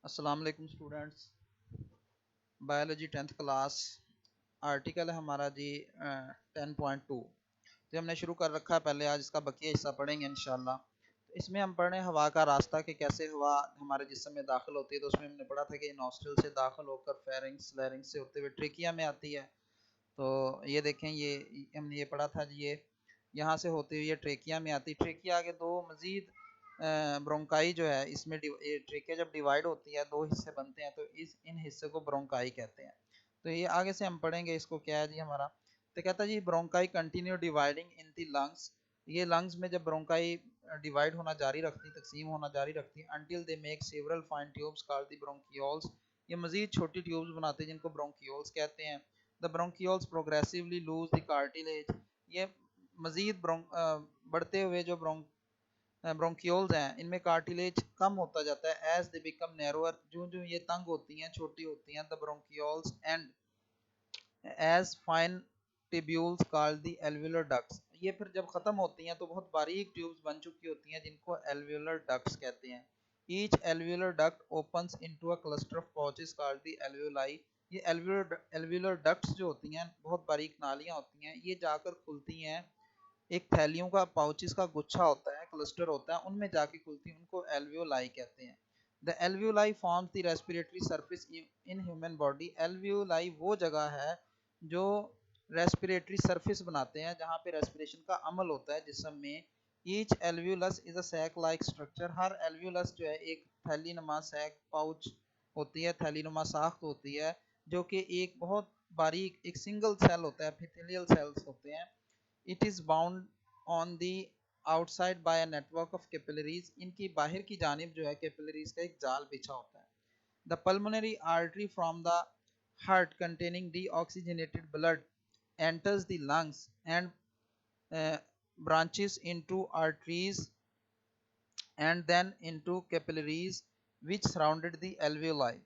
अस्सलाम वालेकुम students. Biology 10th class article है हमारा जी 10.2 जो हमने शुरू कर रखा है। पहले आज इसका बकिया हिस्सा पढ़ेंगे इंशाल्लाह। तो इसमें हम पढ़े हवा का रास्ता कि कैसे हवा हमारे जिस्म में दाखिल होती है। तो उसमें हमने पढ़ा था कि नॉस्ट्रल से दाखिल होकर फेरिंग्स लैरिंग्स से होते हुए ट्रेकिया में आती है। तो ये देखें, ये हमने ये पढ़ा था जी, ये यहाँ से होते हुए ट्रेकिया में आती है। ट्रेकिया के दो मजीद ब्रोंकाई जो है, इसमें ट्रेकिया जब डिवाइड होती है दो हिस्से बनते हैं, तो इन हिस्से को ब्रोंकाई कहते हैं। तो ये आगे से हम पढ़ेंगे इसको, क्या है जी हमारा। तो कहता है जी bronchi continue dividing in the lungs. ये लंग्स में जब ब्रोंकाई डिवाइड होना जारी रखती, तकसीम होना जारी रखती है, until they make several fine tubes called the bronchioles. ये मजीद छोटी ट्यूब्स बनाते हैं जिनको ब्रोंकियोल्स कहते हैं। The bronchioles progressively lose the cartilage. ये मजीद बढ़ते हुए जो ब्रोंकियोल्स हैं, इनमें कार्टिलेज कम होता जाता है। एज दे बिकम नैरोअर, जो जो ये तंग होती हैं, छोटी होती हैं, the bronchioles and as fine tubules called the alveolar ducts. ये फिर जब खत्म होती हैं तो बहुत बारीक ट्यूब्स बन चुकी होती हैं जिनको एल्वुलर डक्ट्स कहते हैं। Each alveolar duct opens into a cluster of pouches called the alveoli. ये एल्वुलर डक्ट्स जो होती हैं, बहुत बारीक नालियां होती हैं, ये जाकर खुलती हैं एक थैलियों का, पाउचेस का गुच्छा होता है, क्लस्टर होता है, उनमें जाके खुलती है, उनको एल्वियोलाई कहते हैं। The alveoli forms the respiratory surface in human body. Alveoli वो जगह है जो रेस्पिरेटरी सरफेस बनाते हैं, जहाँ पे रेस्पिरेशन का अमल होता है जिस्म में। Each alveolus is a sac like structure. हर एल्वियोलस जो है एक थैली नुमा सैक पाउच होती है, थैली नुमा साख्त होती है, जो कि एक बहुत बारीक एक सिंगल सेल होता है, एपिथेलियल सेल्स होते हैं। It is bound on the outside by a network of capillaries. इनकी बाहर की जानिब जो है कैपिलरीज का एक जाल बिछा होता है। The pulmonary artery from the heart containing deoxygenated blood enters the lungs and branches into arteries and then into capillaries which surrounded the alveoli।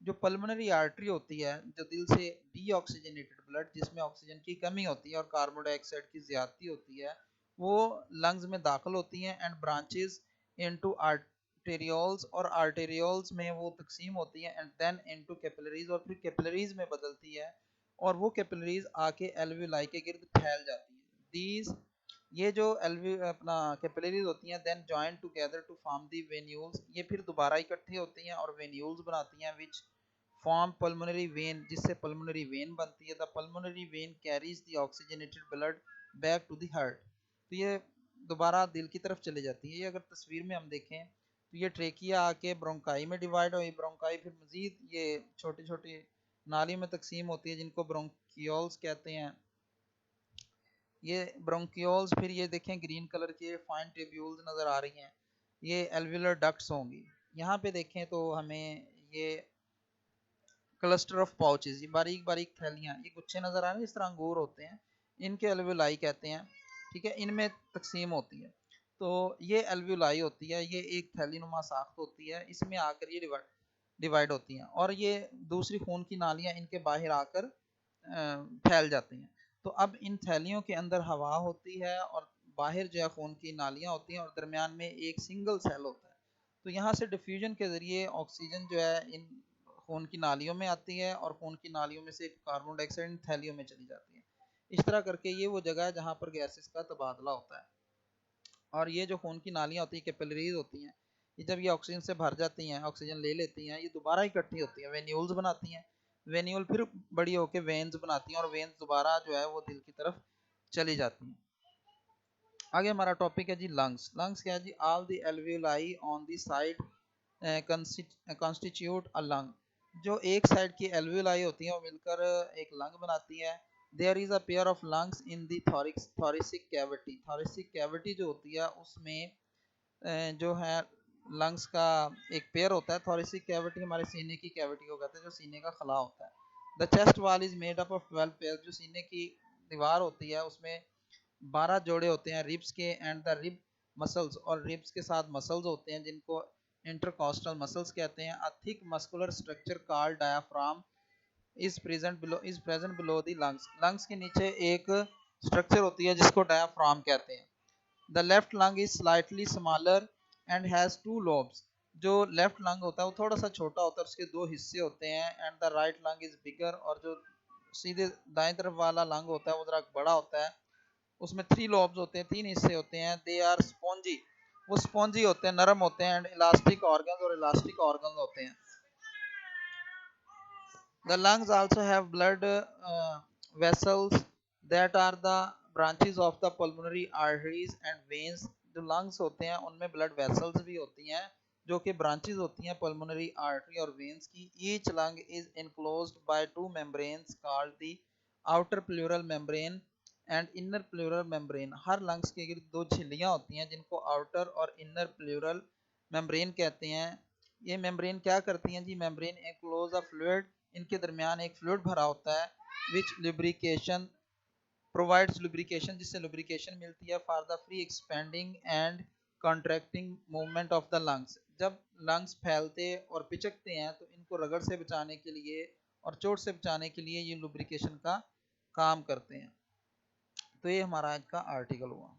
जो पल्मोनरी आर्टरी होती है, जो दिल से डीऑक्सीजनेटेड ब्लड, जिसमें ऑक्सीजन की कमी होती है और कार्बन डाइऑक्साइड की ज्यादती होती है, वो लंग्स में दाखिल होती हैं एंड ब्रांचेस इनटू आर्टेरियोल्स, और आर्टेरियोल्स में वो तकसीम होती है एंड देन इनटू कैपिलरीज, और फिर कैपिलरीज में बदलती है, और वो कैपिलरीज आके एल्वेलाई के गिर्द फैल जाती है। दीज ये जो अपना कैपिलरीज होती हैं then join together to form the venules. ये फिर दोबारा इकट्ठी होती हैं और वेन्यूल्स बनाती हैं, विच फॉर्म पल्मोनरी वेन, जिससे पल्मोनरी वेन बनती है। The pulmonary vein carries the oxygenated blood back to the heart. तो ये दोबारा दिल की तरफ चले जाती है। ये अगर तस्वीर में हम देखें तो ये ट्रेकिया आके ब्रोंकाई में डिवाइड हुई, ब्रोंकाई फिर मजीद ये छोटी छोटी नाली में तकसीम होती है जिनको ब्रोंकियोल्स कहते हैं। ये ब्रोंकियोल्स, फिर ये देखें ग्रीन कलर की फाइन ट्यूब्यूल्स नज़र आ रही हैं, ये एल्वुलर डक्ट्स होंगी। यहाँ पे देखें तो हमें ये क्लस्टर ऑफ पाउचेस, ये बारीक बारीक थैलियाँ, ये गुच्छे नज़र आ रहे हैं, इस तरह अंगूर होते हैं, इनके एल्वुलाई कहते हैं। ठीक है, इनमें तकसीम होती है। तो ये एल्वुलाई होती है, ये एक थैली नुमा साख्त होती है, इसमें आकर ये डिवाइड होती हैं, और ये दूसरी खून की नालियाँ इनके बाहर आकर फैल जाती हैं। तो अब इन थैलियों के अंदर हवा होती है और बाहर जो है खून की नालियाँ होती हैं, और दरमियान में एक सिंगल सेल होता है। तो यहाँ से डिफ्यूजन के ज़रिए ऑक्सीजन जो है इन खून की नालियों में आती है, और खून की नालियों में से कार्बन डाइऑक्साइड इन थैलियों में चली जाती है। इस तरह करके ये वो जगह है जहाँ पर गैसेस का तबादला होता है। और ये जो खून की नालियाँ होती हैं, कैपिलरीज होती हैं, ये जब ये ऑक्सीजन से भर जाती हैं, ऑक्सीजन ले लेती हैं, ये दोबारा इकट्ठी होती हैं, वेन्यूल्स बनाती हैं, वेन्यूल फिर बड़ी होकर वेन्स बनाती हैं, और वेन्स दोबारा जो है वो दिल की तरफ चली जाती हैं। आगे हमारा टॉपिक है जी लंग्स। लंग्स क्या है जी? All the alveoli on the side constitute a lung. जो एक साइड की एल्वेलाई होती हैं वो मिलकर एक लंग बनाती है। There is a pair of lungs in the thoracic cavity. Thoracic cavity जो होती है उसमें जो है लंग्स का एक पेयर होता है। थोरिसिक कैविटी हमारे सीने की कैविटी को कहते हैं, जो सीने का खला होता है। The chest wall is made up of 12 pair. जो सीने की दीवार होती है उसमें 12 जोड़े होते हैं रिब्स के, एंड द रिब मसल्स, और रिब्स के साथ मसल्स होते हैं जिनको इंटरकॉस्टल मसल्स कहते हैं। A thick muscular structure called diaphragm is present below the lungs. Lungs के नीचे एक स्ट्रक्चर होती है जिसको डायाफ्राम कहते हैं। The left lung is slightly smaller and has two lobes. जो लेफ्ट लंग होता है वो थोड़ा सा छोटा होता है, उसके दो हिस्से होते हैं, and the right lung is bigger, और जो सीधे दाएं तरफ वाला लंग होता है वो जरा बड़ा होता है, उसमें 3 लॉब्स होते हैं, 3 हिस्से होते हैं। दे आर स्पॉन्जी, वो स्पॉन्जी होते हैं, नरम होते हैं, एंड इलास्टिक ऑर्गन्स, और इलास्टिक ऑर्गन्स होते हैं। The lungs also have blood vessels that are the branches of the pulmonary arteries and veins. जो lungs होते हैं उनमें blood vessels भी होती हैं जो कि branches होती हैं pulmonary artery और veins की। Each lung is enclosed by 2 membranes called the outer pleural membrane and inner pleural membrane. Her lungs के गिर्द 2 झिल्लियां होती हैं जिनको outer और inner pleural membrane कहते हैं। ये मेम्ब्रेन क्या करती हैं जी? मेम्ब्रेन enclose a fluid, इनके दरमियान एक फ्लूइड भरा होता है, विच लुब्रिकेशन प्रोवाइड्स लुब्रिकेशन, जिससे लुब्रिकेशन मिलती है for the free expanding and contracting movement of the lungs. जब लंग्स फैलते और पिचकते हैं तो इनको रगड़ से बचाने के लिए और चोट से बचाने के लिए ये लुब्रिकेशन का काम करते हैं। तो ये हमारा आज का आर्टिकल हुआ।